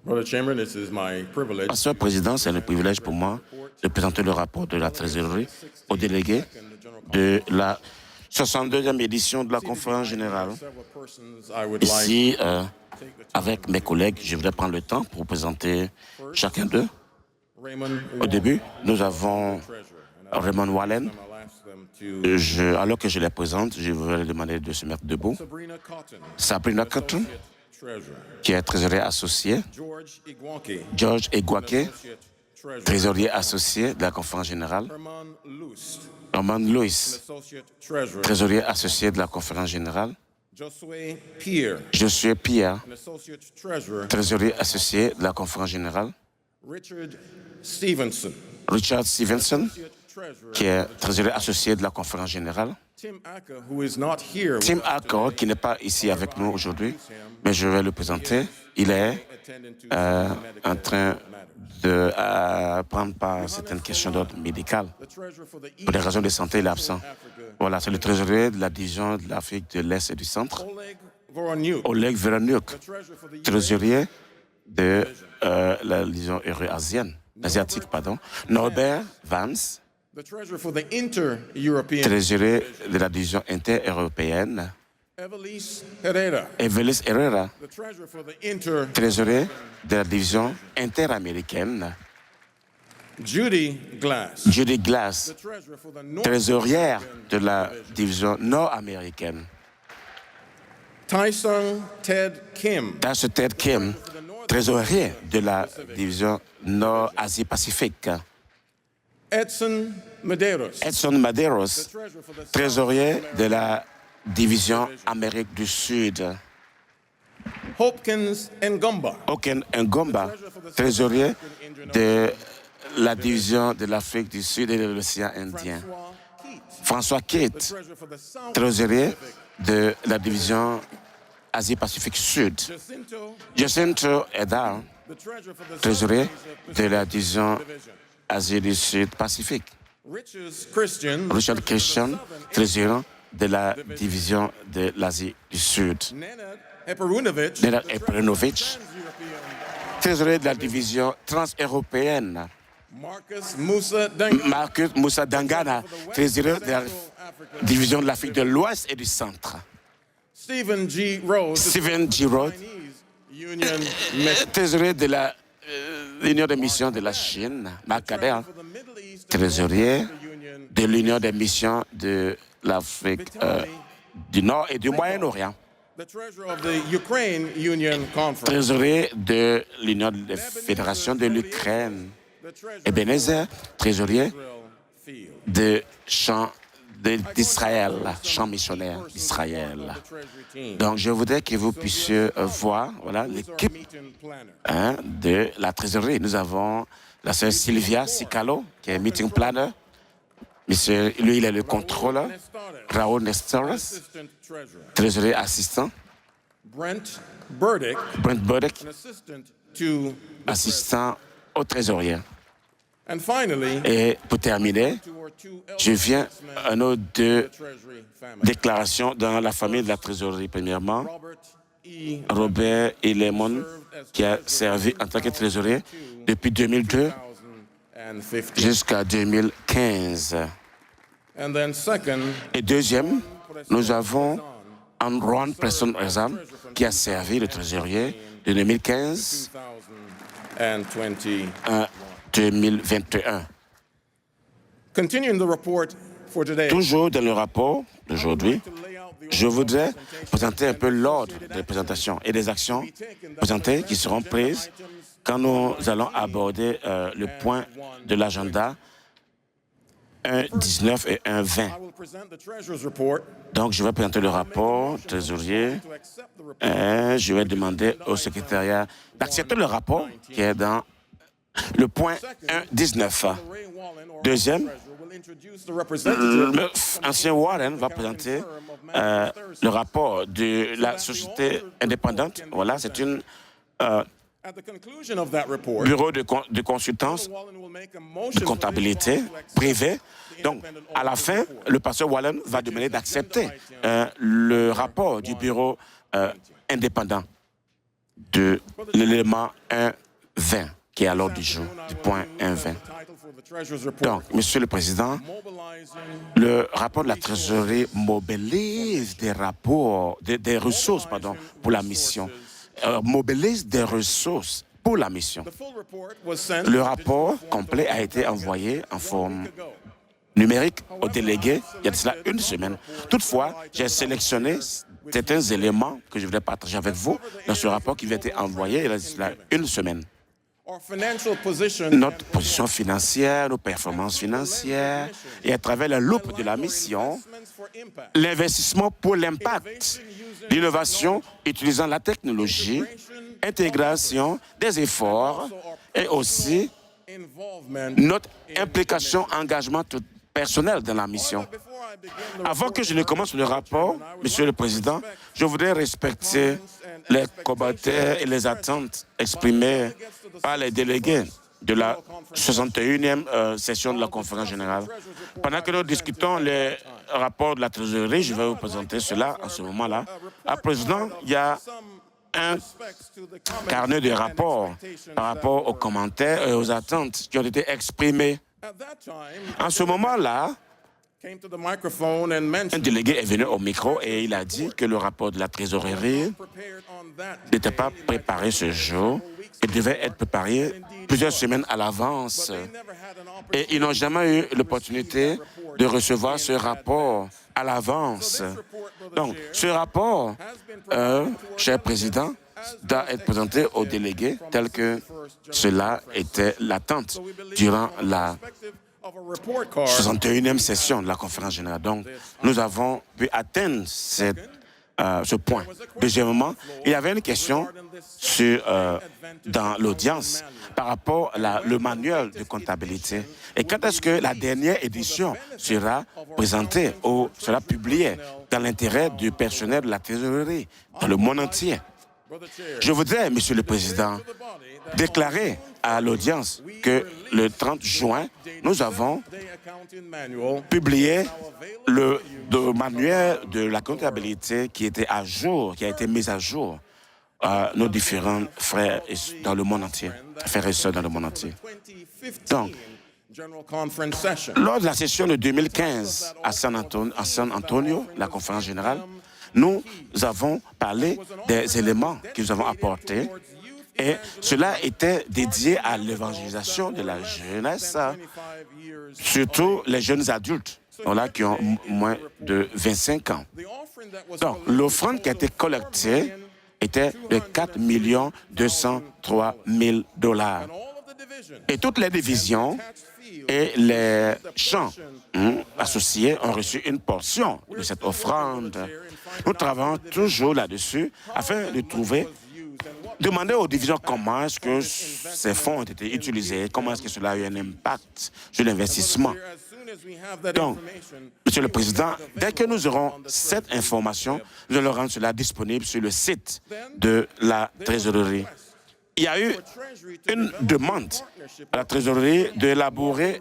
Monsieur le Président, c'est un privilège pour moi de présenter le rapport de la Trésorerie aux délégués de la 62e édition de la Conférence générale. Ici, avec mes collègues, je voudrais prendre le temps pour présenter chacun d'eux. Au début, nous avons Raymond Wallen. Alors que je les présente, je vais leur demander de se mettre debout. Sabrina Cotton, qui est trésorier associé. George Igwake, trésorier associé de la Conférence générale. Herman Lewis, trésorier associé de la Conférence générale. Josué Pierre, trésorier associé de la Conférence générale. Richard Stevenson, qui est trésorier associé de la Conférence générale. Tim Acker, qui n'est pas ici avec nous aujourd'hui, mais je vais le présenter. Il est en train de prendre part à certaines questions d'ordre médical. Pour des raisons de santé, il est absent. Voilà, c'est le trésorier de la division de l'Afrique de l'Est et du Centre. Oleg Veroniuk, trésorier de la division euro-asienne, asiatique, pardon. Norbert Vance, trésorier de la division inter-européenne. Evelis Herrera, trésorier de la division interaméricaine. Judy Glass, trésorière de la division nord-américaine. Tyson Ted Kim, trésorier de la division nord-Asie-Pacifique. Edson Medeiros, trésorier de la division Amérique du Sud. Hopkins Ngomba, trésorier de la division de l'Afrique du Sud et de l'océan Indien. François Keith, trésorier de la division Asie-Pacifique Sud. Jacinto Edar, trésorier de la division Asie du Sud-Pacifique. Richard Christian, trésorier de la division de l'Asie du Sud. Nenad Eperunovic, trésorier de la division transeuropéenne. Marcus Moussa Dangana, trésorier de la division de l'Afrique de l'Ouest et du Centre. Stephen G. Rhodes, trésorier de l'Union des missions de la Chine. Marc Kader, trésorier de l'Union des missions de l'Afrique du Nord et du Moyen-Orient. Trésorier de l'Union des fédérations de l'Ukraine. Ebenezer, trésorier de champ d'Israël, champ missionnaire d'Israël. Donc, je voudrais que vous puissiez voir l'équipe de la trésorerie. Nous avons la sœur Sylvia Sicalo, qui est meeting planner. Monsieur, lui, il est le contrôleur. Raoul Nestoras, trésorier assistant. Brent Burdick, assistant au trésorier. Et pour terminer, je viens à nos deux déclarations dans la famille de la trésorerie. Premièrement, Robert E. Lemon, qui a servi en tant que trésorier depuis 2002 jusqu'à 2015. Et deuxième, nous avons Anron Preston Ezam, qui a servi le trésorier de 2015 à 2021. Toujours dans le rapport d'aujourd'hui, je voudrais présenter un peu l'ordre des présentations et des actions présentées qui seront prises quand nous allons aborder le point de l'agenda 1.19 et 1.20. Donc, je vais présenter le rapport trésorier et je vais demander au secrétariat d'accepter le rapport qui est dans le point 1.19. Deuxième, l'ancien Warren va présenter le rapport de la société indépendante. Voilà, c'est une bureau de consultance, de comptabilité privée. Donc, à la fin, le pasteur Wallen va demander d'accepter le rapport du bureau indépendant. de l'élément 1.20 qui est à l'ordre du jour, du point 1.20. Donc, Monsieur le Président, le rapport de la Trésorerie mobilise des ressources pour la mission. Mobilise des ressources pour la mission. Le rapport complet a été envoyé en forme numérique aux délégués il y a de cela une semaine. Toutefois, j'ai sélectionné certains éléments que je voulais partager avec vous dans ce rapport qui vient été envoyé il y a de cela une semaine. Notre position financière, nos performances financières et à travers la loupe de la mission, l'investissement pour l'impact, l'innovation utilisant la technologie, intégration des efforts et aussi notre implication, engagement personnel dans la mission. Avant que je ne commence le rapport, Monsieur le Président, je voudrais respecter les commentaires et les attentes exprimées par les délégués de la 61e session de la conférence générale. Pendant que nous discutons les rapports de la trésorerie, je vais vous présenter cela en ce moment-là. À présent, il y a un carnet de rapports par rapport aux commentaires et aux attentes qui ont été exprimées. En ce moment-là, un délégué est venu au micro et il a dit que le rapport de la trésorerie n'était pas préparé ce jour. Il devait être préparé plusieurs semaines à l'avance. Et ils n'ont jamais eu l'opportunité de recevoir ce rapport à l'avance. Donc, ce rapport, cher Président, doit être présenté aux délégués tel que cela était l'attente durant la 61e session de la conférence générale. Donc, nous avons pu atteindre ce point. Deuxièmement, il y avait une question dans l'audience par rapport au manuel de comptabilité. Et quand est-ce que la dernière édition sera présentée ou sera publiée dans l'intérêt du personnel de la trésorerie dans le monde entier? Je voudrais, Monsieur le Président, déclarer à l'audience que le 30 juin, nous avons publié le manuel de la comptabilité qui était à jour, qui a été mis à jour à nos différents frères dans le monde entier, frères et sœurs dans le monde entier. Donc, lors de la session de 2015 à San Antonio, la conférence générale, nous avons parlé des éléments que nous avons apportés et cela était dédié à l'évangélisation de la jeunesse, surtout les jeunes adultes qui ont moins de 25 ans. Donc, l'offrande qui a été collectée était de 4 203 000 $. Et toutes les divisions et les champs associés ont reçu une portion de cette offrande. Nous travaillons toujours là-dessus afin de demander aux divisions comment est-ce que ces fonds ont été utilisés, comment est-ce que cela a eu un impact sur l'investissement. Donc, Monsieur le Président, dès que nous aurons cette information, nous allons rendre cela disponible sur le site de la Trésorerie. Il y a eu une demande à la Trésorerie d'élaborer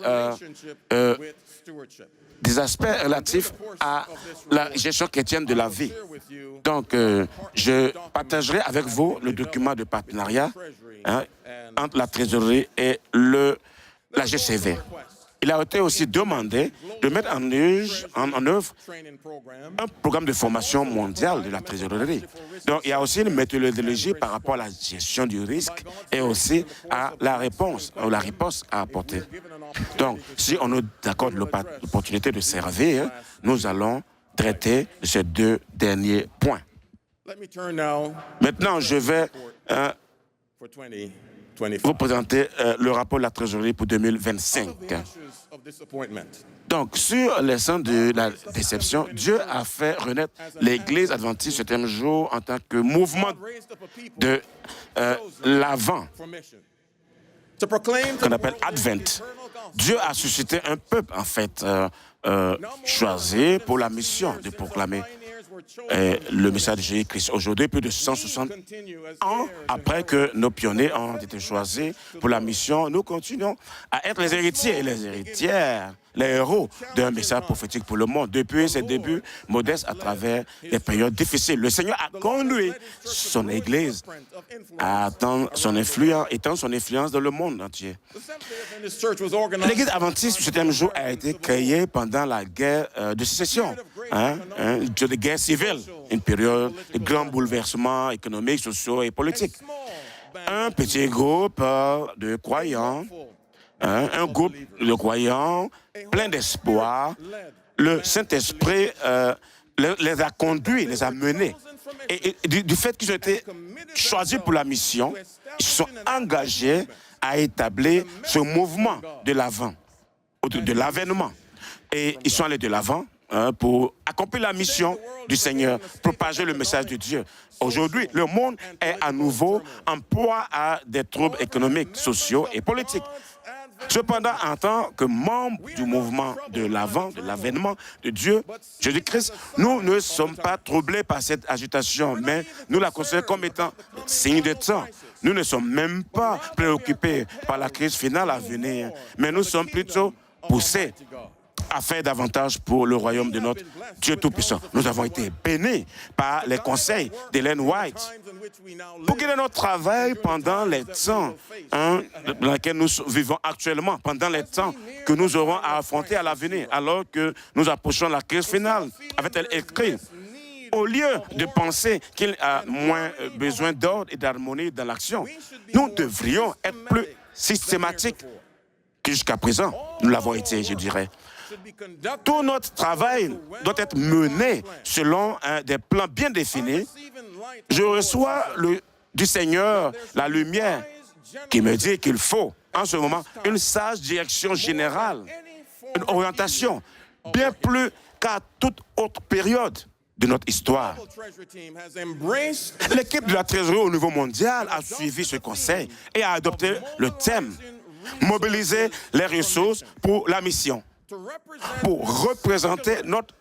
des aspects relatifs à la gestion chrétienne de la vie. Donc, je partagerai avec vous le document de partenariat entre la Trésorerie et la GCV. Il a été aussi demandé de mettre en œuvre un programme de formation mondial de la trésorerie. Donc, il y a aussi une méthodologie par rapport à la gestion du risque et aussi à la réponse à apporter. Donc, si on nous accorde l'opportunité de servir, nous allons traiter de ces deux derniers points. Maintenant, je vais vous présenter le rapport de la trésorerie pour 2025. Donc, sur les sens de la déception, Dieu a fait renaître l'Église adventiste ce septième jour en tant que mouvement de l'Avent, qu'on appelle Advent. Dieu a suscité un peuple, en fait, choisi pour la mission de proclamer le message de Jésus-Christ. Aujourd'hui, plus de 160 ans après que nos pionniers ont été choisis pour la mission, nous continuons à être les héritiers et les héritières les héros d'un message prophétique pour le monde. Depuis ses débuts modestes à travers des périodes difficiles, le Seigneur a conduit son Église à étendre son influence dans le monde entier. L'Église adventiste du 7e jour a été créée pendant la guerre de sécession, de guerre civile, une période de grands bouleversements économiques, sociaux et politiques. Un petit groupe de croyants, un groupe de croyants plein d'espoir, le Saint-Esprit les a conduits, les a menés. Et du fait qu'ils ont été choisis pour la mission, ils se sont engagés à établir ce mouvement de l'avant, de l'avènement. Et ils sont allés de l'avant pour accomplir la mission du Seigneur, propager le message de Dieu. Aujourd'hui, le monde est à nouveau en proie à des troubles économiques, sociaux et politiques. Cependant, en tant que membre du mouvement de l'avant, de l'avènement de Dieu, Jésus-Christ, nous ne sommes pas troublés par cette agitation, mais nous la considérons comme étant signe de temps. Nous ne sommes même pas préoccupés par la crise finale à venir, mais nous sommes plutôt poussés à faire davantage pour le royaume de notre Dieu Tout-Puissant. Nous avons été bénis par les conseils d'Ellen White pour guider notre travail pendant les temps dans lesquels nous vivons actuellement, pendant les temps que nous aurons à affronter à l'avenir, alors que nous approchons la crise finale, avait-elle écrit. Au lieu de penser qu'il a moins besoin d'ordre et d'harmonie dans l'action, nous devrions être plus systématiques que jusqu'à présent. Nous l'avons été, je dirais. Tout notre travail doit être mené selon des plans bien définis. Je reçois du Seigneur la lumière qui me dit qu'il faut, en ce moment, une sage direction générale, une orientation, bien plus qu'à toute autre période de notre histoire. L'équipe de la trésorerie au niveau mondial a suivi ce conseil et a adopté le thème « Mobiliser les ressources pour la mission » pour représenter notre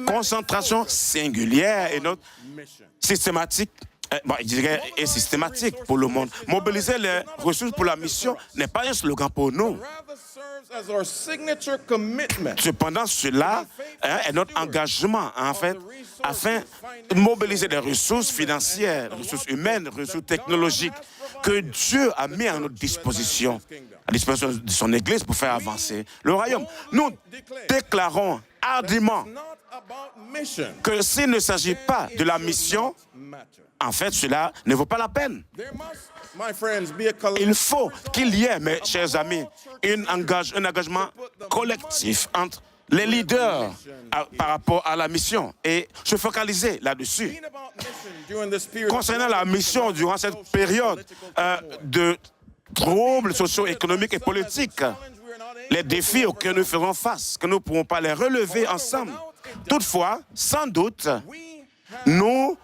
concentration singulière et notre systématique, et systématique pour le monde. Mobiliser les ressources pour la mission n'est pas un slogan pour nous. Cependant, cela est notre engagement, en fait, afin de mobiliser les ressources financières, les ressources humaines, les ressources technologiques que Dieu a mis à notre disposition, à disposition de son Église pour faire avancer le royaume. Nous déclarons hardiment que s'il ne s'agit pas de la mission, en fait, cela ne vaut pas la peine. Il faut qu'il y ait, mes chers amis, un engagement collectif entre les leaders par rapport à la mission et se focaliser là-dessus. Concernant la mission durant cette période de troubles socio-économiques et politiques, les défis auxquels nous ferons face, que nous ne pourrons pas les relever ensemble. Toutefois, sans doute, nous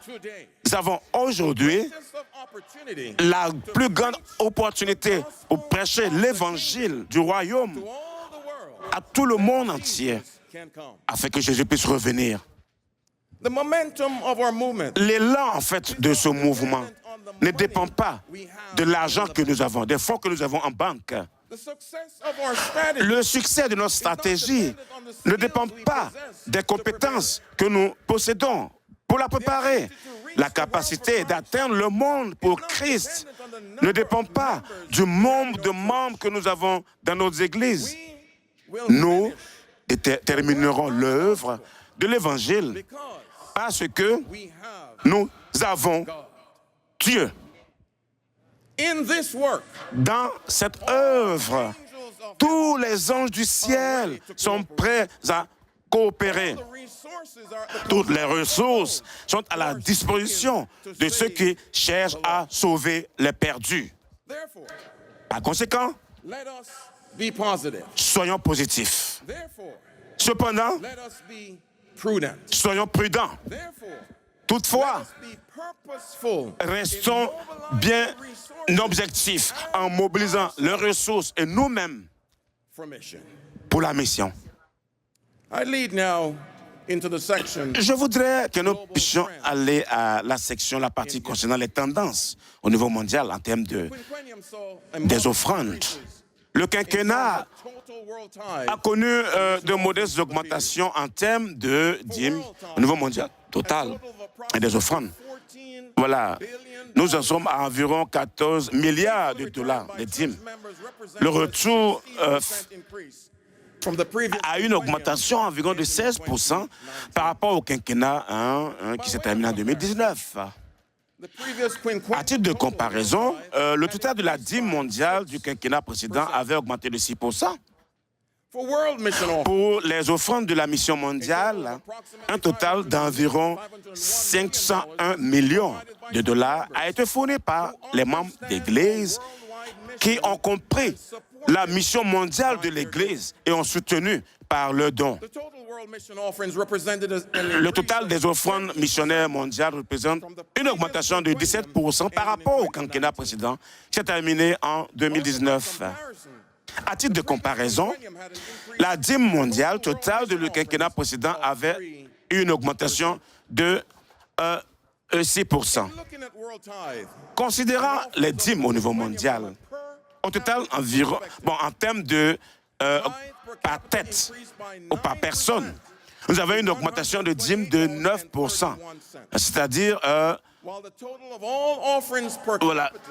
avons aujourd'hui la plus grande opportunité pour prêcher l'évangile du royaume à tout le monde entier, afin que Jésus puisse revenir. L'élan, en fait, de ce mouvement ne dépend pas de l'argent que nous avons, des fonds que nous avons en banque. Le succès de notre stratégie ne dépend pas des compétences que nous possédons pour la préparer. La capacité d'atteindre le monde pour Christ ne dépend pas du nombre de membres que nous avons dans nos églises. Nous terminerons l'œuvre de l'Évangile parce que nous avons Dieu. Dans cette œuvre, tous les anges du ciel sont prêts à coopérer. Toutes les ressources sont à la disposition de ceux qui cherchent à sauver les perdus. Par conséquent, soyons positifs. Cependant, soyons prudents. Toutefois, restons bien objectifs en mobilisant les ressources et nous-mêmes pour la mission. Je voudrais que nous puissions aller à la partie concernant les tendances au niveau mondial en termes des offrandes. Le quinquennat total world tithe a connu de modestes augmentations en termes de dîmes au niveau mondial total et des offrandes. 14 Voilà, nous en sommes à environ 14 milliards de dollars de dîmes. Le retour from the previous a une augmentation environ de 16% par rapport au quinquennat qui s'est terminé en 2019. the previous À titre de comparaison, le total de la dîme mondiale du quinquennat précédent avait augmenté de 6%. for world mission offering. Pour les offrandes de la mission mondiale, un total d'environ 501 millions de dollars a été fourni par les membres d'Église qui ont compris la mission mondiale de l'Église et ont soutenu par leurs dons. The total world mission offerings represented Le total des offrandes missionnaires mondiales représente une augmentation de 17% par rapport au quinquennat précédent qui s'est terminé en 2019. À titre de comparaison, la dîme mondiale totale de le quinquennat précédent avait une augmentation de 6%. looking at world tithe. Considérant les dîmes au niveau mondial, au total environ, en termes de par tête ou par personne, nous avons une augmentation de dîmes de 9%, c'est-à-dire While the total of all offerings per Voilà. capita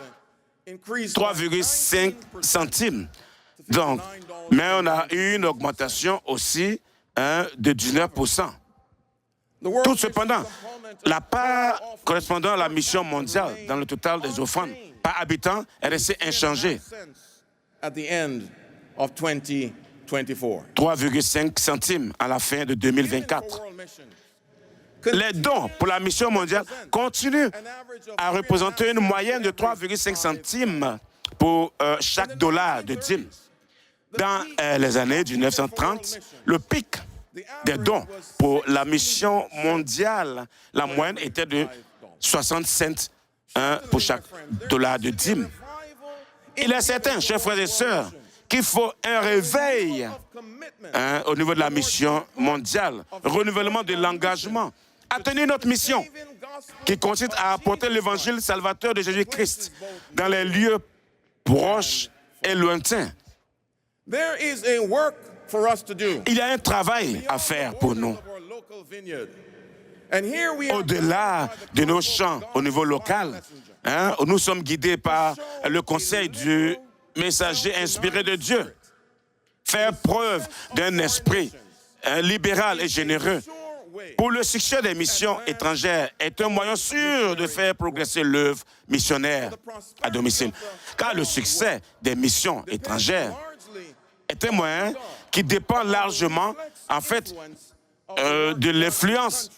increased by 3,5 centimes. Donc, mais on a eu une augmentation aussi de 19%. The world Tout cependant, la part correspondant à la mission mondiale dans le total des offrandes par habitant est restée inchangée, at the end of 2024. 3,5 centimes à la fin de 2024. World mission Les dons pour la mission mondiale continuent à représenter une moyenne de 3,5 centimes pour chaque dollar de dîme. Dans les années 1930, le pic des dons pour la mission mondiale, la moyenne était de 60 cents pour chaque dollar de dîme. Il est certain, chers frères et sœurs, qu'il faut un réveil au niveau de la mission mondiale, renouvellement de l'engagement, à tenir notre mission qui consiste à apporter l'évangile salvateur de Jésus-Christ dans les lieux proches et lointains. There is a work for us to do. Il y a un travail à faire pour nous. And here we are Au-delà de nos champs au niveau local, nous sommes guidés par le conseil du messager inspiré de Dieu. Faire preuve d'un esprit libéral et généreux pour le succès des missions étrangères est un moyen sûr de faire progresser l'œuvre missionnaire à domicile. Car le succès des missions étrangères est un moyen qui dépend largement, en fait, de l'influence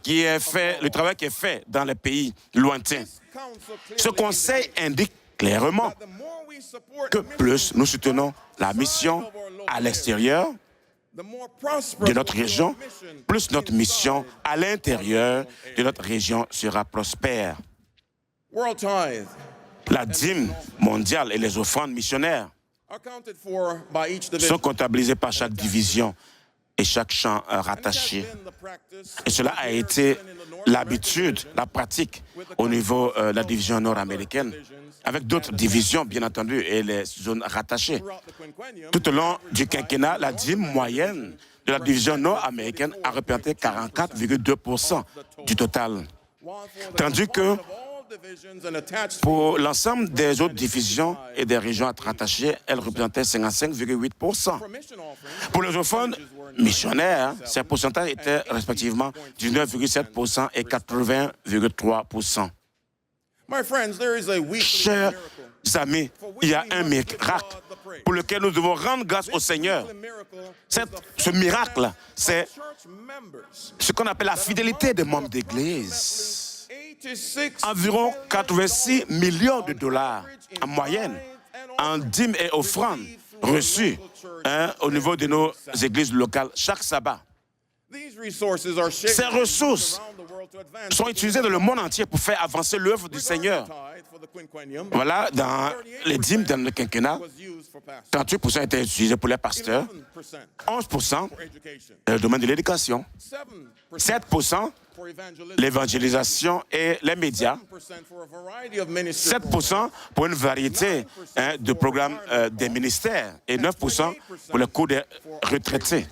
qui est fait, le travail qui est fait dans les pays lointains. Ce conseil indique clairement que plus nous soutenons la mission à l'extérieur de notre région, plus notre mission à l'intérieur de notre région sera prospère. world tithe La dîme mondiale et les offrandes missionnaires accounted for by each division. sont comptabilisées par chaque division et chaque champ rattaché. Et cela a été l'habitude, la pratique au niveau de la division nord-américaine, avec d'autres divisions, bien entendu, et les zones rattachées. Tout au long du quinquennat, la dîme moyenne de la division nord-américaine a représenté 44,2% du total. Tandis que pour l'ensemble des autres divisions et des régions rattachées, elle représentait 55,8%. Pour les offrandes missionnaires, ces pourcentages étaient respectivement 19,7% et 80,3%. Chers amis, il y a un miracle pour lequel nous devons rendre grâce au Seigneur. Ce miracle, c'est ce qu'on appelle la fidélité des membres d'Église. Environ 86 millions de dollars en moyenne en dîmes et offrandes reçues au niveau de nos églises locales chaque sabbat. Ces ressources sont utilisés dans le monde entier pour faire avancer l'œuvre du Seigneur. Voilà, dans les dîmes dans le quinquennat, 38% étaient utilisés pour les pasteurs, 11% dans le domaine de l'éducation, 7% l'évangélisation et les médias, 7% pour une variété de programmes des ministères et 9% pour le coût des retraités,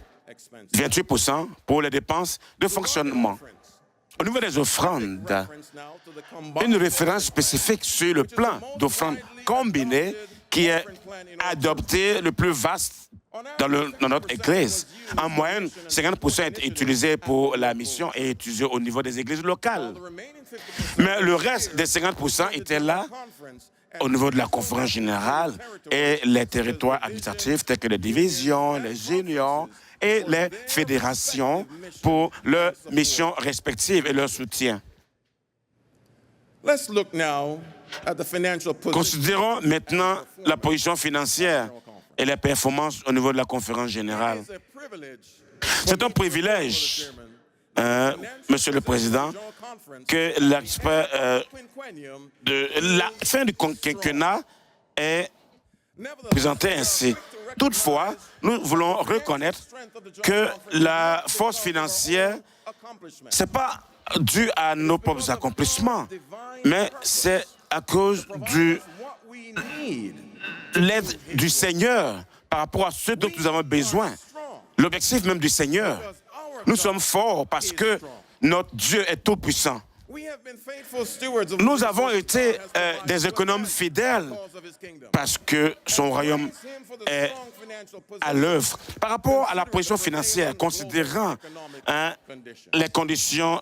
28% pour les dépenses de fonctionnement. Au niveau des offrandes, une référence spécifique sur le plan d'offrandes combinées qui est adopté le plus vaste dans notre Église. En moyenne, 50% est utilisé pour la mission et utilisé au niveau des églises locales. Mais le reste des 50% était là au niveau de la conférence générale et les territoires administratifs tels que les divisions, les unions et les fédérations pour leurs missions respectives et leur soutien. Considérons maintenant la position financière et les performances au niveau de la conférence générale. C'est un privilège, Monsieur le Président, que l'expert de la fin du quinquennat est présenté ainsi. Toutefois, nous voulons reconnaître que la force financière, ce n'est pas dû à nos propres accomplissements, mais c'est à cause de l'aide du Seigneur par rapport à ce dont nous avons besoin. L'objectif même du Seigneur. Nous sommes forts parce que notre Dieu est tout-puissant. Nous avons été des économes fidèles parce que son royaume est à l'œuvre. Par rapport à la position financière, considérant les conditions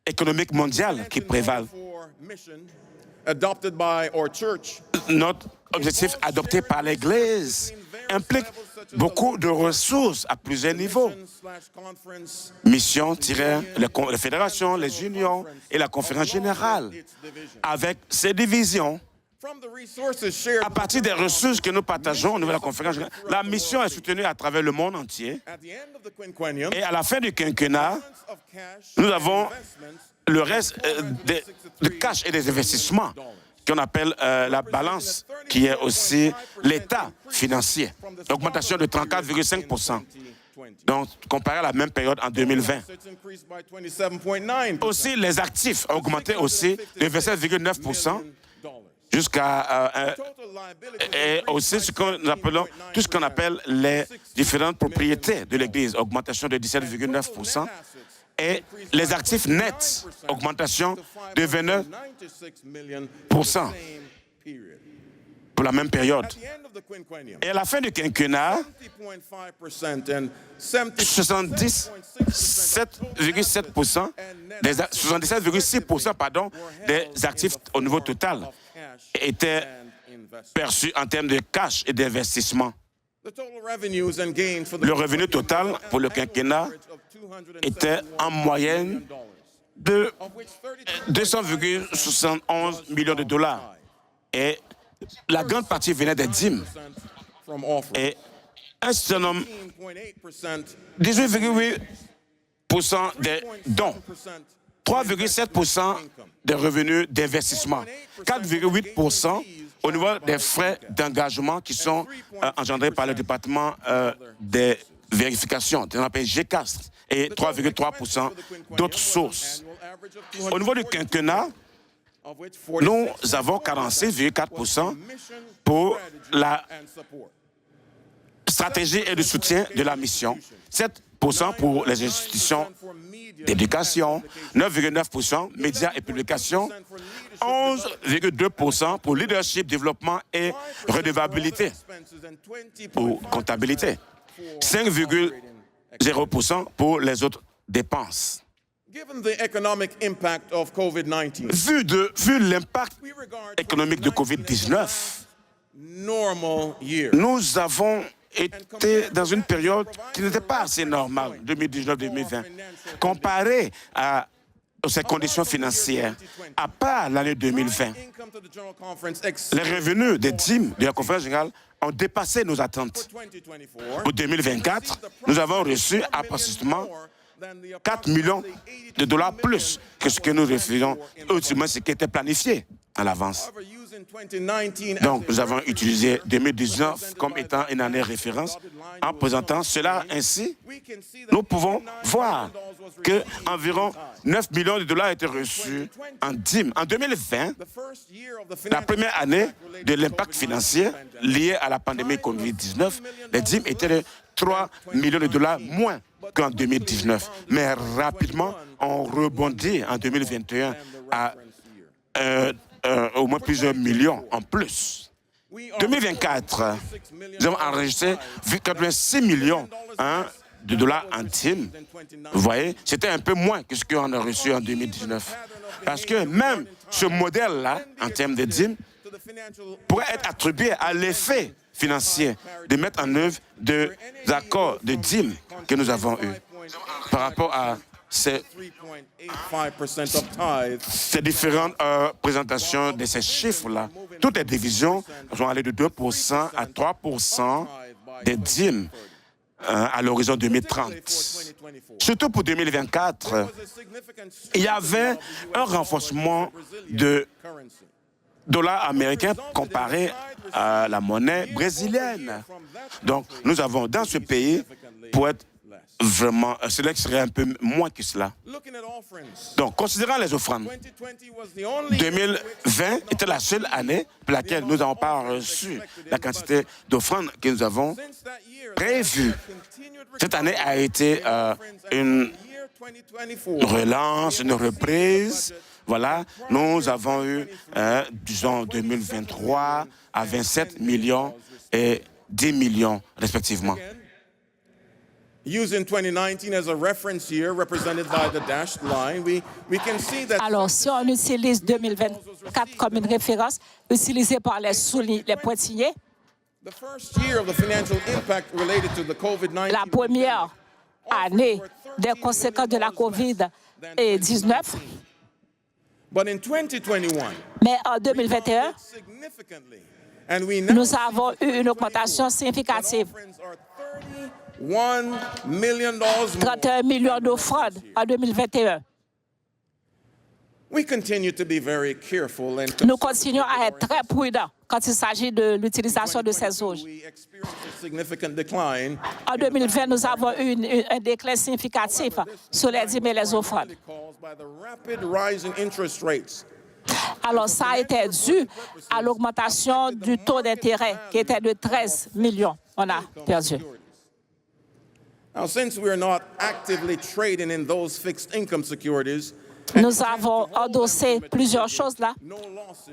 économiques mondiales qui prévalent, notre objectif adopté par l'Église implique beaucoup de ressources à plusieurs niveaux. Mission, les fédérations, les unions et la conférence générale, avec ses divisions. À partir des ressources que nous partageons au niveau de la conférence générale, la mission est soutenue à travers le monde entier. Et à la fin du quinquennat, nous avons le reste de cash et des investissements qu'on appelle la balance, qui est aussi l'état financier. Augmentation de 34,5%. Donc, comparé à la même période en 2020. Aussi, les actifs ont augmenté aussi de 27,9% jusqu'à... et aussi ce que nous appelons, tout ce qu'on appelle les différentes propriétés de l'Église, augmentation de 17,9%. Et les actifs nets, augmentation de 29% pour la même période. Et à la fin du quinquennat, 77,6% des actifs au niveau total étaient perçus en termes de cash et d'investissement. Le revenu total pour le quinquennat était en moyenne de 200,71 millions de dollars. Et la grande partie venait des dîmes. Et un certain nombre, 18,8% des dons, 3,7% des revenus d'investissement, 4,8% au niveau des frais d'engagement qui sont engendrés par le département des vérifications, qu'on appelle GCAST, et 3,3% d'autres sources. Au niveau du quinquennat, nous avons 46,4% pour la stratégie et le soutien de la mission, 7% pour les institutions d'éducation, 9,9% médias et publications, 11,2% pour leadership, développement et redevabilité ou comptabilité, 5,0% pour les autres dépenses. Vu l'impact économique de COVID-19, nous avons été dans une période qui n'était pas assez normale, 2019-2020, comparée à ces conditions financières. À part l'année 2020, les revenus des dîmes de la conférence générale ont dépassé nos attentes. Pour 2024, nous avons reçu approximativement 4 millions de dollars plus que ce que nous refusons, ultimement ce qui était planifié à l'avance. Donc, nous avons utilisé 2019 comme étant une année référence. En présentant cela ainsi, nous pouvons voir qu'environ 9 millions de dollars étaient reçus en dîmes. En 2020, la première année de l'impact financier lié à la pandémie COVID-19, les dîmes étaient de 3 millions de dollars moins qu'en 2019. Mais rapidement, on rebondit en 2021 à au moins plusieurs millions en plus. 2024, nous avons enregistré 86 millions de dollars en dîmes. Vous voyez, c'était un peu moins que ce qu'on a reçu en 2019. Parce que même ce modèle-là, en termes de dîmes, pourrait être attribué à l'effet financier de mettre en œuvre des accords de dîmes que nous avons eus. Par rapport à ces différentes présentations de ces chiffres-là, toutes les divisions sont allées de 2% à 3% des dîmes à l'horizon 2030. Surtout pour 2024, il y avait un renforcement de dollar américain comparé à la monnaie brésilienne. Donc, nous avons dans ce pays, pour être vraiment, cela serait un peu moins que cela. Donc, considérant les offrandes, 2020 était la seule année pour laquelle nous n'avons pas reçu la quantité d'offrandes que nous avons prévues. Cette année a été une relance, une reprise. Voilà, nous avons eu, disons, 2023 à 27 millions et 10 millions respectivement. Using 2019 as a reference year represented by the dashed line, we can see that. Alors, si on utilise 2024 comme une référence, utilisée par les pointillés, The first year of the financial impact related to the COVID-19. la première année des conséquences de la COVID-19, But in 2021, mais en 2021, significantly, and we now nous avons eu une augmentation significative. offerings are $31 million more. 31 millions d'offrandes en 2021. We continue to be very careful and Nous continuons à être très prudents quand il s'agit de l'utilisation de ces auges. we experienced a significant decline En 2020, nous avons eu un déclin significatif sur les dîmes et les offrandes. caused by the rapid rise in interest rates. Alors, ça a été dû à l'augmentation du taux d'intérêt qui était de 13 millions. On a perdu. Now, since we are not actively trading in those fixed income securities, Nous avons endossé plusieurs choses là. no losses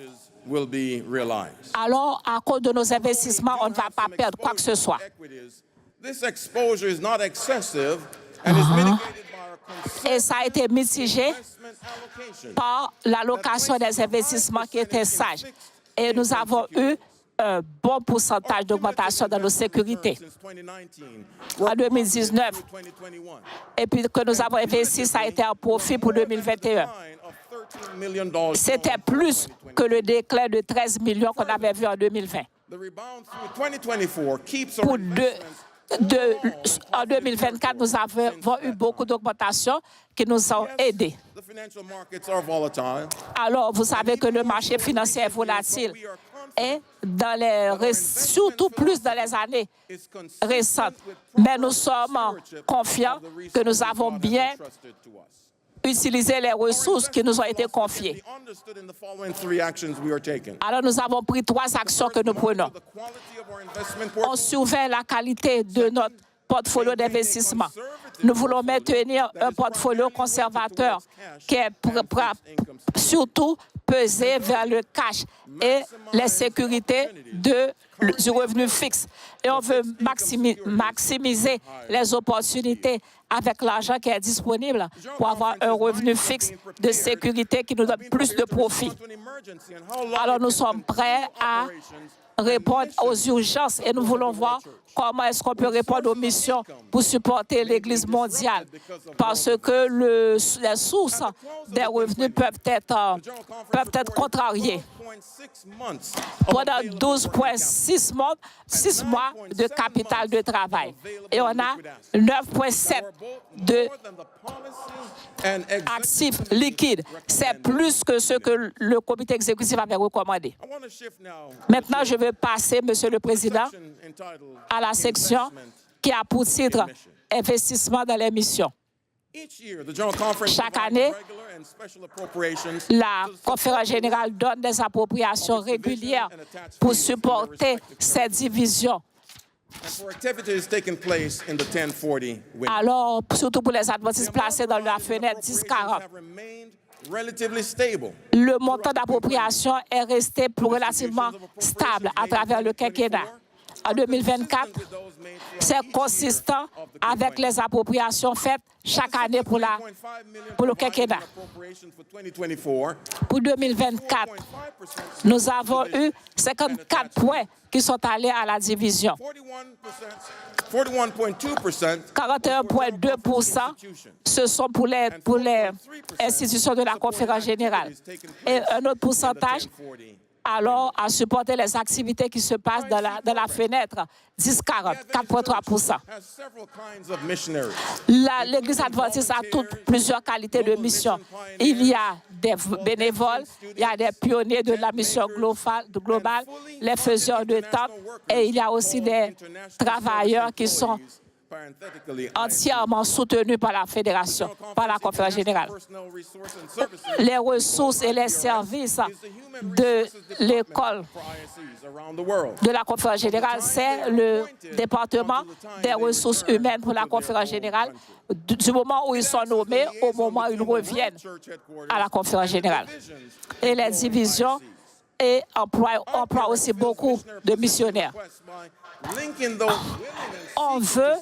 will be realized. Alors, à cause de nos investissements, on ne va pas perdre quoi que ce soit. Equities, this exposure is not excessive and is mitigated by our conservative Et ça a été mitigé investment allocation. par l'allocation des investissements qui était sage. Et nous avons eu un bon pourcentage d'augmentation dans nos sécurités. Since 2019, En 2019, 2021, et puis que nous avons investi, ça a été un profit pour 2021. of $13 million. C'était plus que le déclin de 13 millions qu'on avait vu en 2020. The rebound through 2024 keeps our Pour investments en 2024, nous avons eu beaucoup d'augmentations qui nous ont aidés. The financial markets are volatile. Alors, vous savez que le marché financier est volatile et surtout plus dans les années Is consistent récentes. with Mais nous sommes confiants que nous avons bien trusted to us. utilisé les ressources qui nous ont été confiées. Be understood in the following three actions we are taking. Alors, nous avons pris 3 actions que nous prenons. The quality of our investment On portfolio surveille la qualité de notre portfolio d'investissement. Nous voulons maintenir un portfolio conservateur qui est surtout pesé vers le cash et les sécurités du revenu fixe. Et on veut maximiser les opportunités avec l'argent qui est disponible pour avoir un revenu fixe de sécurité qui nous donne plus de profit. to an emergency and how long Alors nous sommes prêts à répondre aux urgences et nous voulons voir comment est-ce qu'on peut répondre aux missions pour supporter l'Église mondiale. Parce que les sources des revenus peuvent être contrariées. pendant 12,6 mois, 6 mois de capital de travail. Et on a 9,7 de actifs liquides. C'est plus que ce que le comité exécutif avait recommandé. Maintenant, je veux passer, Monsieur le Président, à la section qui a pour titre « Investissement dans les missions ». Chaque année, la conférence générale donne des appropriations régulières pour supporter ces divisions. Alors, surtout pour les adventistes placés dans la fenêtre 10-40. Le montant d'appropriation est resté relativement stable à travers le quinquennat. En 2024, c'est consistant avec les appropriations faites chaque année pour le quinquennat. Pour 2024, nous avons eu 54 points qui sont allés à la division. 41,2%, ce sont pour les institutions de la conférence générale. Et un autre pourcentage, alors à supporter les activités qui se passent dans la fenêtre 10-40, 4,3%. L'Église adventiste a plusieurs qualités de mission. Il y a des bénévoles, il y a des pionniers de la mission globale, les faiseurs de tentes, et il y a aussi des travailleurs qui sont entièrement soutenus par la Fédération, par la Conférence générale. Les ressources et les services de l'école de la Conférence générale, c'est le département des ressources humaines pour la Conférence générale, du moment où ils sont nommés au moment où ils reviennent à la Conférence générale. Et les divisions emploient aussi beaucoup de missionnaires. On veut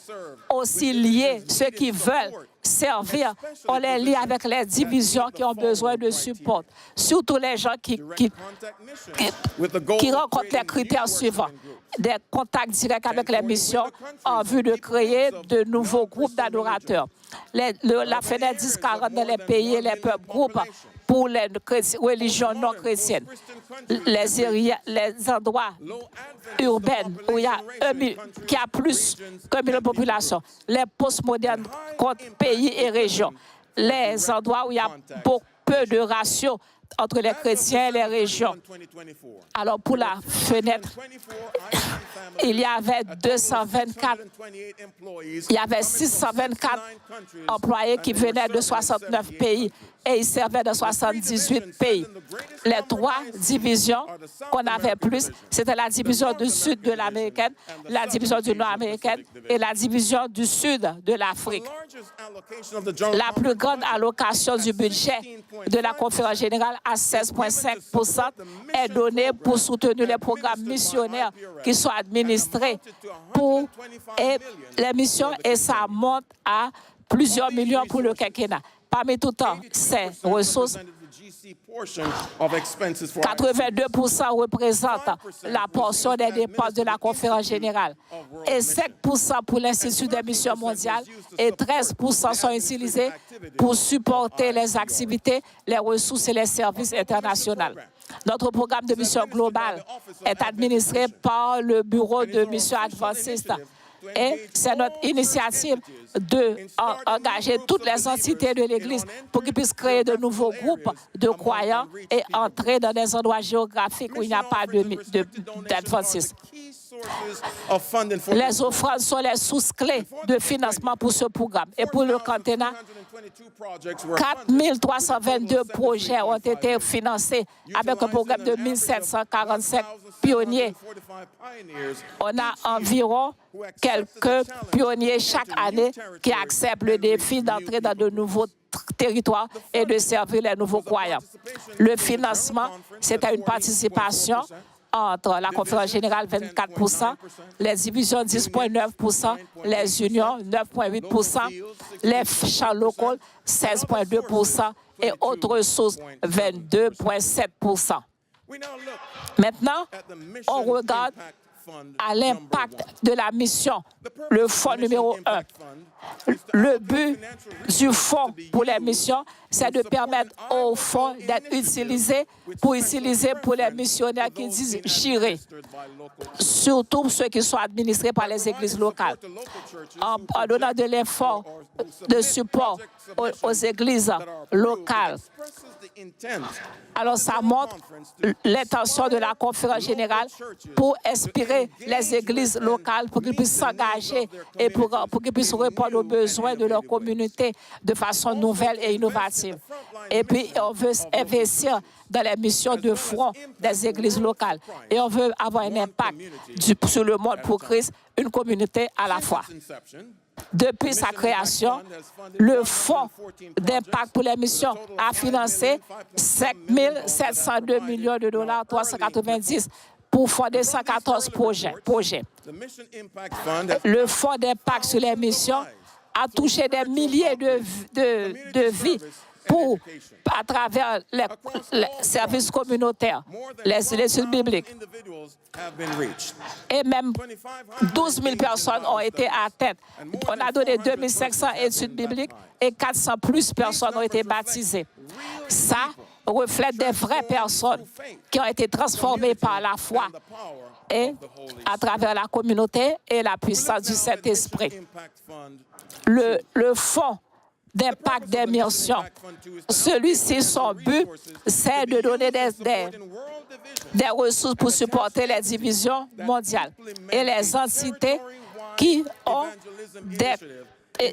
aussi lier ceux qui veulent servir, on les lie avec les divisions qui ont besoin de support. Surtout les gens qui rencontrent les critères suivants. Des contacts directs avec les missions en vue de créer de nouveaux groupes d'adorateurs. La fenêtre 10-40 dans les pays et les peuples groupes pour les religions non chrétiennes. Les endroits urbains où il y a plus qu'un million de population. Les postmodernes contre pays et régions. Les endroits où il y a peu de ratio entre les chrétiens et les régions. Alors, pour la fenêtre, il y avait 624 employés qui venaient de 69 pays et ils servaient dans 78 pays. Les 3 divisions qu'on avait plus, c'était la division du sud de l'américaine, la division du nord américaine et la division du sud de l'Afrique. La plus grande allocation du budget de la conférence générale à 16,5% est donnée pour soutenir les programmes missionnaires qui sont administrés pour les missions et ça monte à plusieurs millions pour le quinquennat. Parmi tout temps, ces ressources, 82% représentent la portion des dépenses de la conférence générale et 5% pour l'Institut des missions mondiales et 13% sont utilisés pour supporter les activités, les ressources et les services internationaux. Notre programme de mission globale est administré par le Bureau de mission adventiste. Et c'est notre initiative d'engager toutes les entités de l'Église pour qu'ils puissent créer de nouveaux groupes de croyants et entrer dans des endroits géographiques où il n'y a pas d'adventistes. Les offrandes sont les sources-clés de financement pour ce programme. Et pour le quinquennat, 4322 projets ont été financés avec un programme de 1745 pionniers. On a environ quelques pionniers chaque année qui acceptent le défi d'entrer dans de nouveaux territoires et de servir les nouveaux croyants. Le financement, c'était une participation entre la conférence générale 24%, les divisions 10,9%, les unions 9,8%, les champs locaux 16,2% et autres ressources 22,7%. Maintenant, on regarde à l'impact de la mission, le fonds numéro 1. Le but du fonds pour les missions, c'est de permettre au fonds d'être utilisé pour les missionnaires qui disent gérer, surtout ceux qui sont administrés par les églises locales, en donnant de l'effort de support aux églises locales. Alors, ça montre l'intention de la conférence générale pour inspirer les églises locales pour qu'ils puissent s'engager et pour qu'ils puissent répondre aux besoins de leur communauté de façon nouvelle et innovative. Et puis, on veut investir dans les missions de front des églises locales. Et on veut avoir un impact sur le monde pour Christ, une communauté à la fois. Depuis sa création, le Fonds d'impact pour les missions a financé 5 702 millions de dollars, 390 pour fonder 114 projets. Le Fonds d'impact sur les missions a touché des milliers de vies à travers les services communautaires, les études bibliques. Et même 12 000 personnes ont été atteintes. On a donné 2500 études bibliques et 400 plus personnes ont été baptisées. Ça reflète des vraies personnes qui ont été transformées par la foi et à travers la communauté et la puissance du Saint-Esprit. Le fonds d'impact des missions. Celui-ci, son but, c'est de donner des ressources pour supporter les divisions mondiales et les entités qui ont des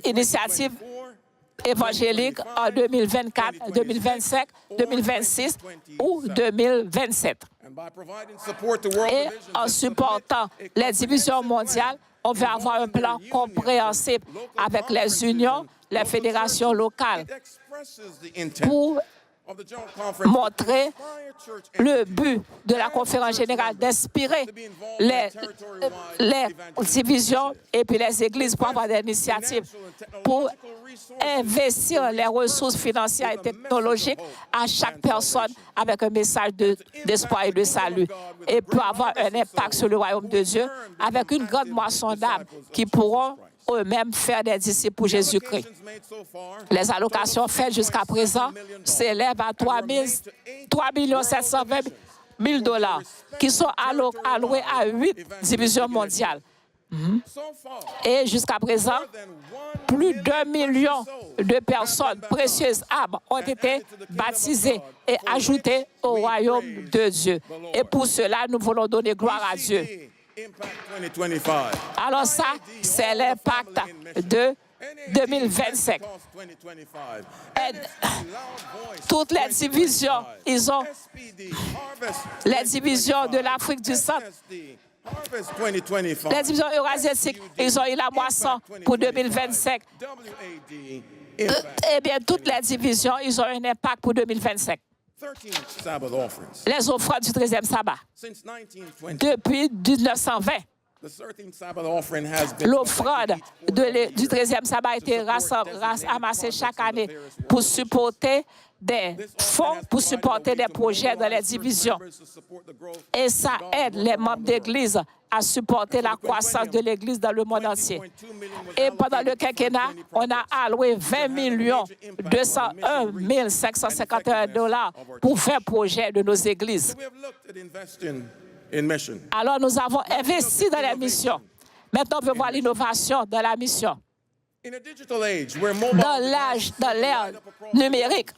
initiatives évangéliques en 2024, 2025, 2026 ou 2027. Et en supportant les divisions mondiales, on veut avoir un plan compréhensible avec les unions, les fédérations locales pour montrer le but de la conférence générale d'inspirer les divisions et puis les églises pour avoir des initiatives pour investir les ressources financières et technologiques à chaque personne avec un message d'espoir et de salut et pour avoir un impact sur le royaume de Dieu avec une grande moisson d'âmes qui pourront eux-mêmes faire des disciples pour Jésus-Christ. Les allocations faites jusqu'à présent s'élèvent à 3 720 000 dollars qui sont alloués à 8 divisions mondiales. Et jusqu'à présent, plus d'1 million de personnes précieuses âmes ont été baptisées et ajoutées au royaume de Dieu. Et pour cela, nous voulons donner gloire à Dieu. Alors ça, c'est l'impact de 2025. Toutes les divisions, ils ont les divisions de l'Afrique du Centre, les divisions eurasiatiques, ils ont eu la moisson pour 2025. Eh bien, toutes les divisions, ils ont un impact pour 2025. Les offrandes du 13e sabbat. Depuis 1920, l'offrande du 13e sabbat a été ramassée chaque année pour supporter des fonds, pour supporter des projets dans les divisions. Et ça aide les membres d'Église à supporter la croissance de l'Église dans le monde entier. Et pendant le quinquennat, on a alloué 20 201 551 dollars pour 20 projets de nos églises. Alors, nous avons investi dans la mission. Maintenant, on veut voir l'innovation dans la mission. Dans l'ère numérique,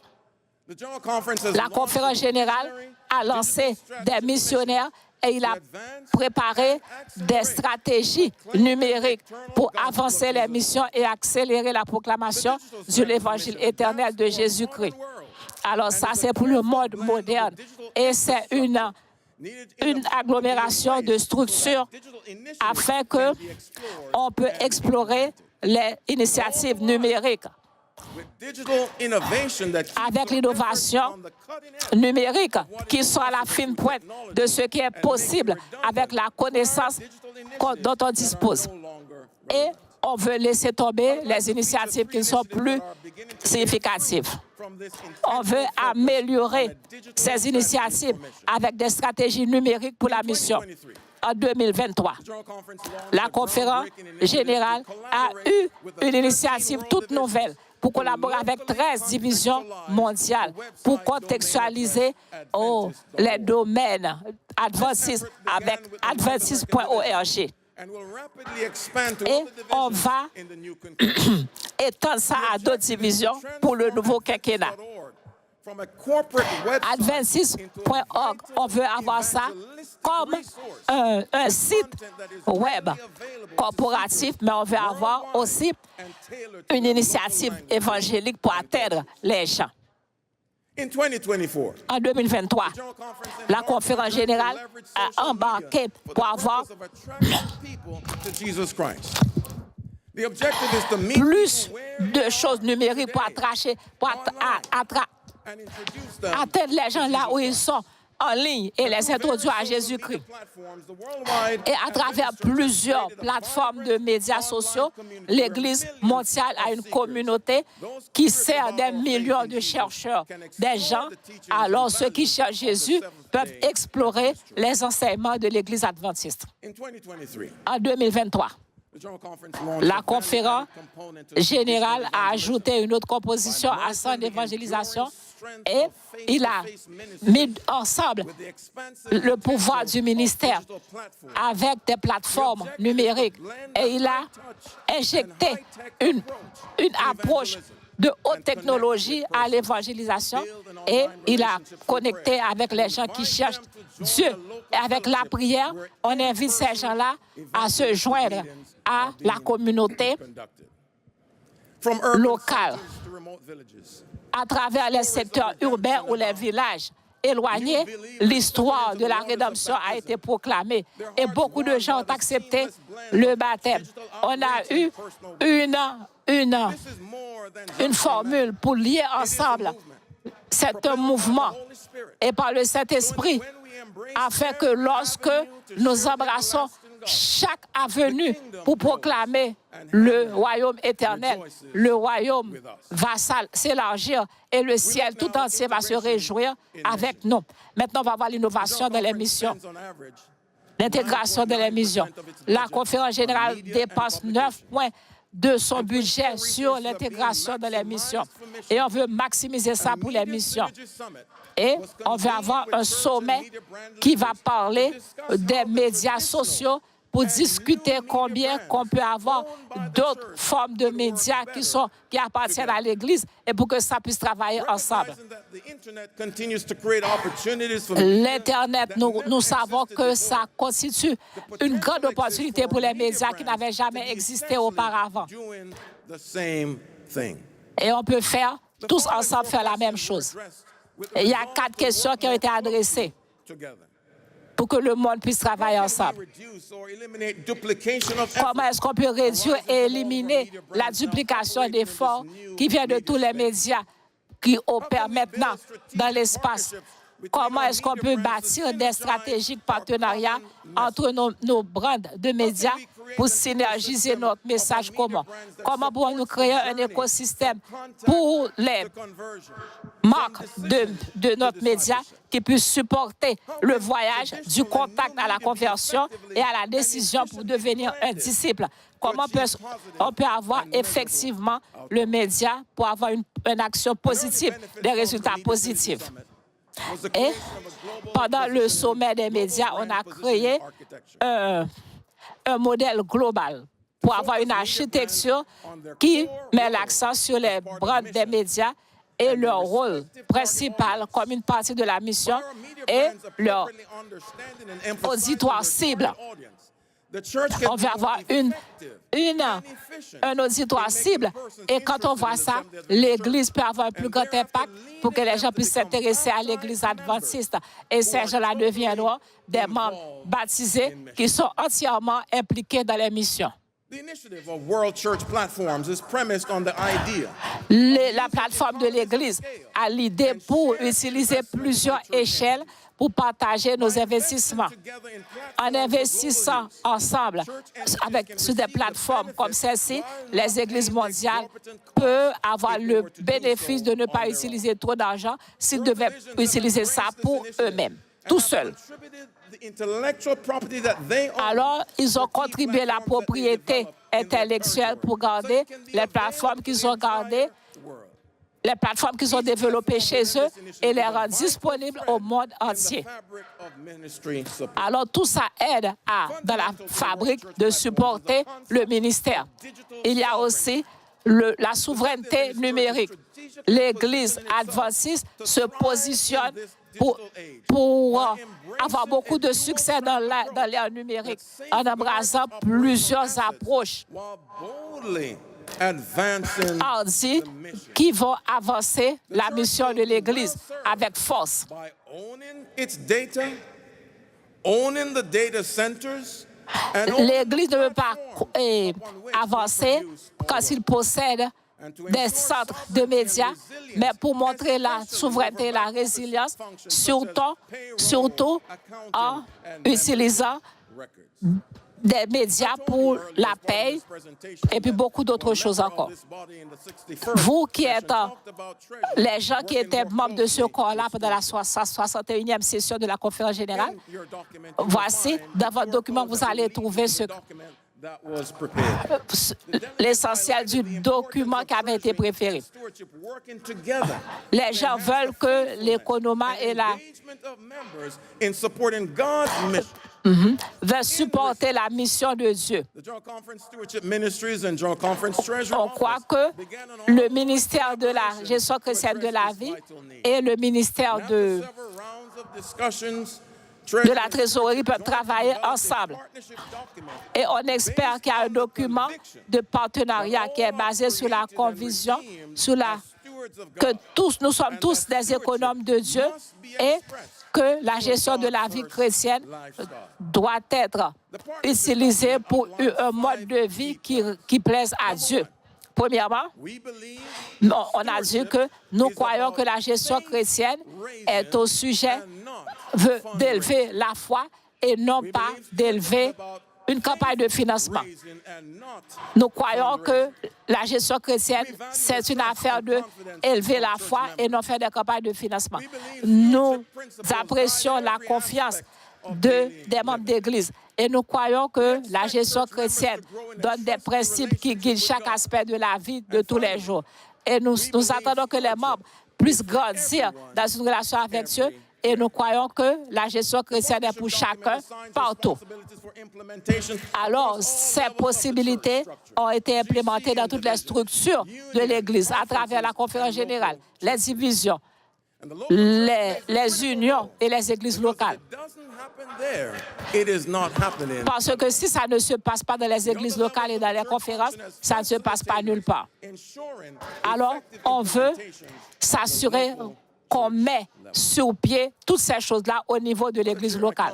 la conférence générale a lancé des missionnaires et il a préparé des stratégies numériques pour avancer les missions et accélérer la proclamation de l'évangile éternel de Jésus-Christ. Alors ça, c'est pour le monde moderne et c'est une agglomération de structures afin qu'on peut explorer les initiatives numériques. Avec l'innovation numérique qui sont à la fine pointe de ce qui est possible avec la connaissance dont on dispose. Et on veut laisser tomber les initiatives qui ne sont plus significatives. On veut améliorer ces initiatives avec des stratégies numériques pour la mission. En 2023, la conférence générale a eu une initiative toute nouvelle pour collaborer avec 13 divisions mondiales pour contextualiser les domaines adventistes avec adventist.org. Et on va étendre ça à d'autres divisions pour le nouveau quinquennat. Adventist.org, on veut avoir ça comme un site web corporatif, mais on veut avoir aussi une initiative évangélique pour atteindre les gens. En 2023, la conférence générale a embarqué pour avoir plus de choses numériques pour atteindre les gens là où ils sont en ligne et les introduire à Jésus-Christ. Et à travers plusieurs plateformes de médias sociaux, l'Église mondiale a une communauté qui sert des millions de chercheurs, des gens. Alors ceux qui cherchent Jésus peuvent explorer les enseignements de l'Église adventiste. En 2023, la conférence générale a ajouté une autre composition à son évangélisation et il a mis ensemble le pouvoir du ministère avec des plateformes numériques et il a injecté une approche de haute technologie à l'évangélisation et il a connecté avec les gens qui cherchent Dieu. Et avec la prière, on invite ces gens-là à se joindre à la communauté locale à travers les secteurs urbains ou les villages éloignés. L'histoire de la rédemption a été proclamée et beaucoup de gens ont accepté le baptême. On a eu une formule pour lier ensemble. C'est un mouvement et par le Saint-Esprit afin que lorsque nous embrassons chaque avenue pour proclamer le royaume éternel, le royaume va s'élargir et le ciel tout entier va se réjouir avec nous. Maintenant, on va voir l'innovation de l'émission, l'intégration de l'émission. La conférence générale dépasse 9 points de son budget sur l'intégration de l'émission. Et on veut maximiser ça pour l'émission. Et on veut avoir un sommet qui va parler des médias sociaux pour discuter combien qu'on peut avoir d'autres formes de médias qui appartiennent à l'Église et pour que ça puisse travailler ensemble. L'Internet, nous savons que ça constitue une grande opportunité pour les médias qui n'avaient jamais existé auparavant. Et on peut tous ensemble faire la même chose. Et il y a 4 questions qui ont été adressées pour que le monde puisse travailler ensemble. Comment est-ce qu'on peut réduire et éliminer la duplication d'efforts qui vient de tous les médias qui opèrent maintenant dans l'espace? Comment est-ce qu'on peut bâtir des stratégies de partenariat entre nos brands de médias pour synergiser notre message commun? Comment pouvons-nous créer un écosystème pour les marques de notre média qui puissent supporter le voyage du contact à la conversion et à la décision pour devenir un disciple? Comment on peut avoir effectivement le média pour avoir une action positive, des résultats positifs? Et pendant le sommet des médias, on a créé un modèle global pour avoir une architecture qui met l'accent sur les brands des médias et leur rôle principal comme une partie de la mission et leur auditoire cible. On veut avoir un auditoire cible et quand on voit ça, l'Église peut avoir un plus grand impact pour que les gens puissent s'intéresser à l'Église adventiste. Et ces gens-là deviendront des membres baptisés qui sont entièrement impliqués dans les missions. The initiative of World Church Platforms is premised on the idea La plateforme de l'Église a l'idée pour utiliser plusieurs échelles pour partager nos investissements. En investissant ensemble sur des plateformes comme celle-ci, les églises mondiales peuvent avoir le bénéfice de ne pas utiliser trop d'argent s'ils devaient utiliser ça pour eux-mêmes, tout seuls. Alors, ils ont contribué la propriété intellectuelle pour garder les plateformes qu'ils ont gardées, les plateformes qu'ils ont développées chez eux et les rendre disponibles au monde entier. Alors, tout ça aide dans la fabrique de supporter le ministère. Il y a aussi la souveraineté numérique. L'Église adventiste se positionne pour avoir beaucoup de succès dans l'ère numérique en embrassant plusieurs approches hardies qui vont avancer la mission de l'Église avec force. L'Église ne veut pas avancer quand il possède des centres de médias, mais pour montrer la souveraineté et la résilience, surtout en utilisant des médias pour la paix et puis beaucoup d'autres choses encore. Vous qui êtes les gens qui étaient membres de ce corps-là pendant la 61e session de la conférence générale, voici, dans votre document, vous allez trouver l'essentiel du document qui avait été préféré. Les gens veulent que l'économie et veulent supporter la mission de Dieu. On croit que le ministère de la gestion chrétienne de la vie et le ministère de la trésorerie peuvent travailler ensemble. Et on espère qu'il y a un document de partenariat qui est basé sur la conviction, que nous sommes tous des économes de Dieu et que la gestion de la vie chrétienne doit être utilisée pour un mode de vie qui plaise à Dieu. Premièrement, on a dit que nous croyons que la gestion chrétienne est au sujet d'élever la foi et non pas d'élever une campagne de financement. Nous croyons que la gestion chrétienne, c'est une affaire d'élever la foi et non faire des campagnes de financement. Nous apprécions la confiance des membres d'Église et nous croyons que la gestion chrétienne donne des principes qui guident chaque aspect de la vie de tous les jours. Et nous attendons que les membres puissent grandir dans une relation avec Dieu. Et nous croyons que la gestion chrétienne est pour chacun partout. Alors, ces possibilités ont été implémentées dans toutes les structures de l'Église, à travers la conférence générale, les divisions, les unions et les églises locales. Parce que si ça ne se passe pas dans les églises locales et dans les conférences, ça ne se passe pas nulle part. Alors, on veut s'assurer qu'on met sur pied toutes ces choses-là au niveau de l'Église locale.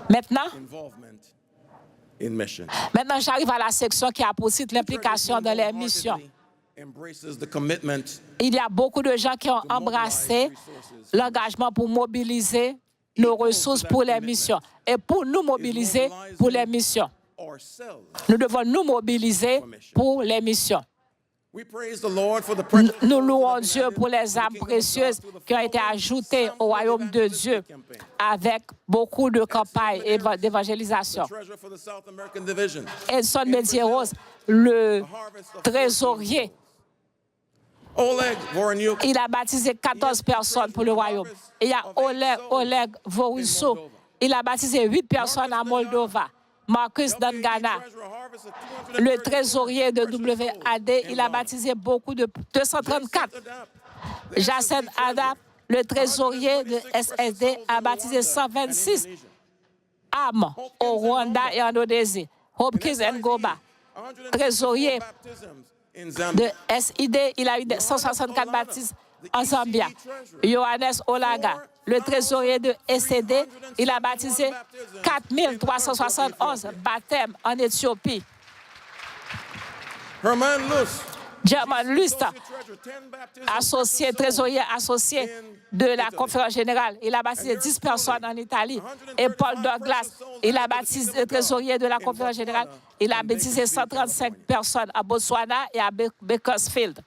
Maintenant, j'arrive à la section qui a pour titre l'implication dans les missions. Il y a beaucoup de gens qui ont embrassé l'engagement pour mobiliser nos ressources pour les missions. Et pour nous mobiliser pour les missions, nous devons nous mobiliser pour les missions. Nous louons Dieu pour les âmes précieuses qui ont été ajoutées au royaume de Dieu avec beaucoup de campagnes d'évangélisation. Edson Medeiros, le trésorier, il a baptisé 14 personnes pour le royaume. Il y a Oleg Vorousov, il a baptisé 8 personnes à Moldova. Marcus Dangana, le trésorier de WAD, il a baptisé beaucoup de 234. Jacen Adap, le trésorier de SSD, a baptisé 126 âmes au Rwanda et en Rhodésie. Hopkins Ngoba, trésorier de SID, il a eu 164 baptêmes en Zambia. Johannes Olaga, le trésorier de SCD, il a baptisé 4371 baptêmes en Éthiopie. Herman Lust, German Lust, associé, trésorier associé de la conférence générale, il a baptisé 10 personnes en Italie. Et Paul Douglas, il a baptisé le trésorier de la conférence générale, il a baptisé 135 personnes à Botswana et à Bakersfield,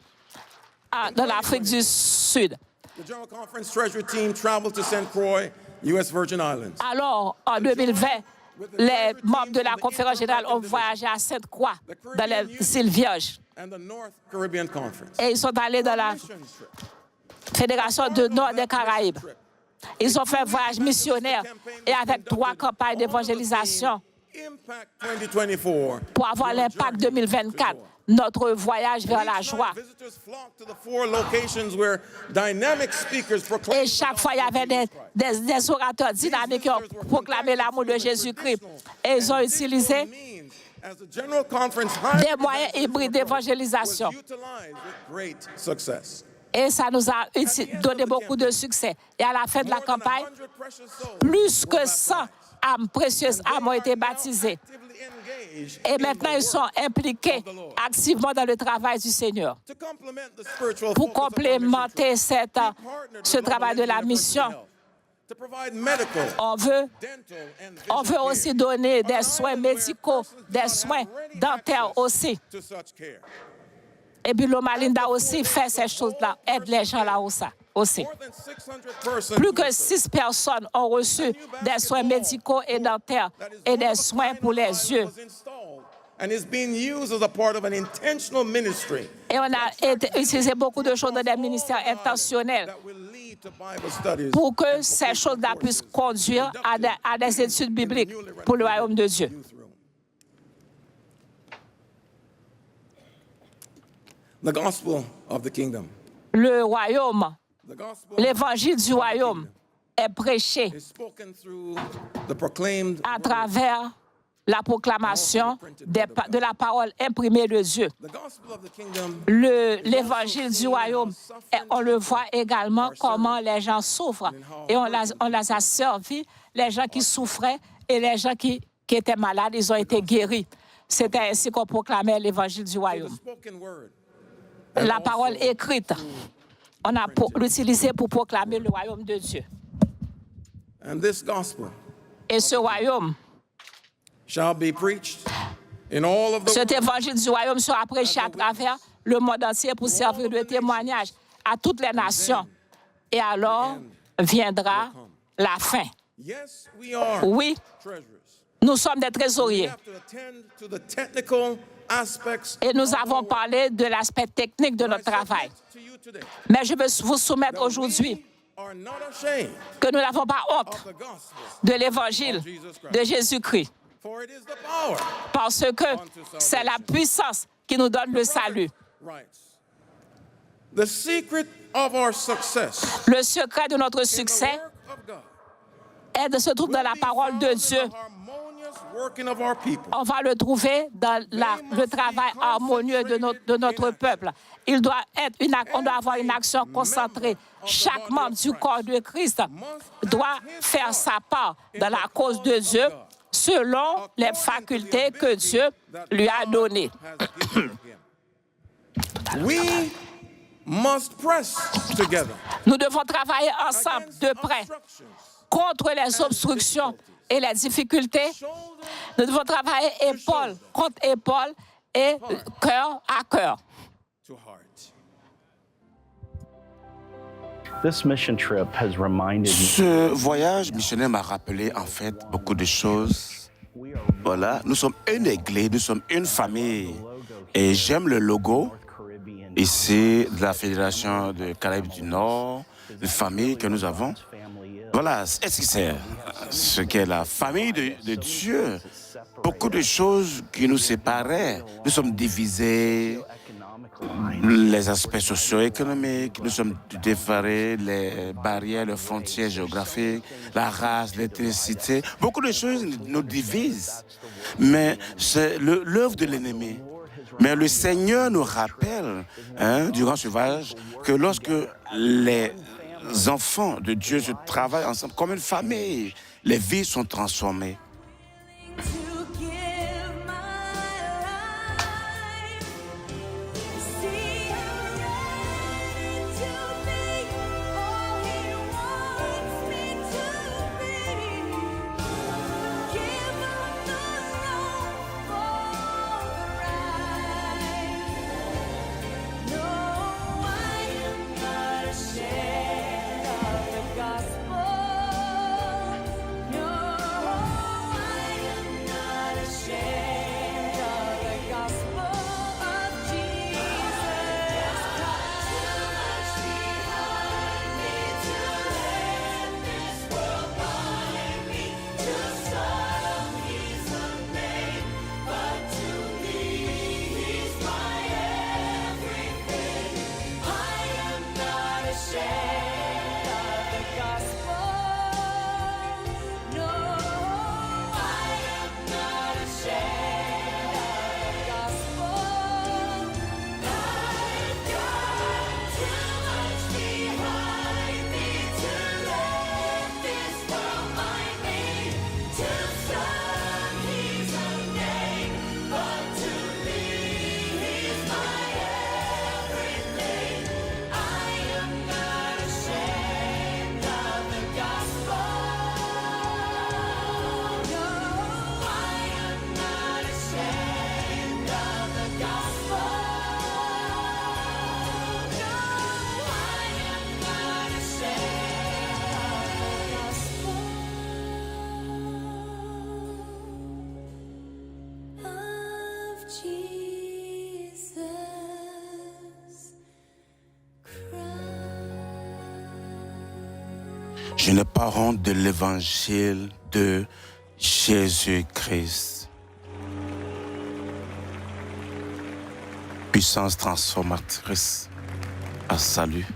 dans l'Afrique du Sud. the General Conference Treasury Team traveled to St. Croix, U.S. Virgin Islands. Alors, en 2020, les membres de la conférence générale ont voyagé à Sainte-Croix, dans les îles Vierges. And the North Caribbean Conference. Et ils sont allés dans la Mission trip. Fédération du Nord des Caraïbes. Ils ont fait un voyage missionnaire et avec 3 campagnes d'évangélisation Impact 2024. pour avoir l'impact 2024, notre voyage vers la joie. Visitors flocked to the 4 locations where dynamic speakers Et proclaimed chaque fois, il y avait des orateurs dynamiques qui ont proclamé l'amour de Jésus-Christ. Et ils ont utilisé as the General Conference des moyens hybrides d'évangélisation. was utilized with great success. Et ça nous a donné beaucoup de succès. Et à la fin de la More than campagne, 100 precious souls plus que were 100 baptized. âmes précieuses âmes ont été baptisées. Actively engaged Et in maintenant, the ils sont work impliqués of the Lord. activement dans le travail du Seigneur. To complement the spiritual Pour focus of our complémenter mission trip, we partnered ce with travail de Loma la Linda mission, University Health to provide medical, on veut dental, and vision aussi care. donner des On an soins island where médicaux, persons do des not soins have ready dentaires access aussi. to such care. Et puis Loma Linda aussi fait ces choses-là, aide les gens là aussi. More than 600 persons Plus were que served. 6 personnes ont reçu des soins médicaux et dentaires That is et one des of a soins kind pour les device yeux. was installed and is being used as a part of an intentional ministry Et on a utilisé beaucoup de choses dans des ministères intentionnels that will lead to Bible studies pour que ces choses-là puissent conduire à des études bibliques pour le royaume de Dieu. youth room. The gospel of the kingdom. Le royaume, The gospel l'évangile du royaume est prêché is spoken through the proclaimed à word. travers la proclamation de la parole imprimée de Dieu. The gospel of the kingdom L'évangile du royaume, on le voit également comment les gens souffrent. Et on les a servis, les gens qui souffraient et les gens qui étaient malades, ils ont été guéris. C'était ainsi qu'on proclamait l'évangile du the royaume. spoken word. La parole écrite, on a l'utilisé pour proclamer le royaume de Dieu. And this gospel Et ce royaume, shall be preached in all of the cet world évangile du royaume sera prêché à travers le monde entier pour servir de témoignage à toutes les nations. Et alors viendra la fin. Yes, we are Oui, treasurers. nous sommes des We trésoriers. have to attend to the technical aspects Et nous of our avons work. parlé de l'aspect technique de I notre travail. submit to you today Mais je veux vous soumettre that aujourd'hui we are not ashamed que nous n'avons pas honte of the gospel, de l'évangile de Jésus-Christ. for it is the power. Parce que c'est la puissance qui nous donne le salut. Writes, the secret of our success Le secret de notre in the succès work of God se trouve dans la parole de Dieu. in the harmonious working of our people. On va le trouver dans le travail harmonieux de notre peuple. On doit avoir une action concentrée. Chaque membre du corps de Christ doit faire sa part dans la cause de Dieu selon les facultés que Dieu lui a données. Has given him. We must press together Nous devons travailler ensemble against de près obstructions, contre les obstructions et les difficultés. Nous devons travailler épaule contre épaule et cœur à cœur. to heart. This mission trip has reminded me Ce voyage missionnaire m'a rappelé en fait beaucoup de choses. Voilà, nous sommes une église, nous sommes une famille. Et j'aime le logo Caribbean ici de la Fédération de Caraïbes du Nord, une famille que nous avons. Voilà, est-ce que c'est ce qu'est la famille de Dieu? Beaucoup de choses qui nous séparaient. Nous sommes divisés, les aspects socio-économiques, nous sommes défarés, les barrières, les frontières géographiques, la race, l'ethnicité. Beaucoup de choses nous divisent. Mais c'est l'œuvre de l'ennemi. Mais le Seigneur nous rappelle, durant ce voyage, que lorsque les enfants de Dieu se travaillent ensemble comme une famille, les vies sont transformées. Je n'ai pas honte de l'évangile de Jésus-Christ. Puissance transformatrice à salut.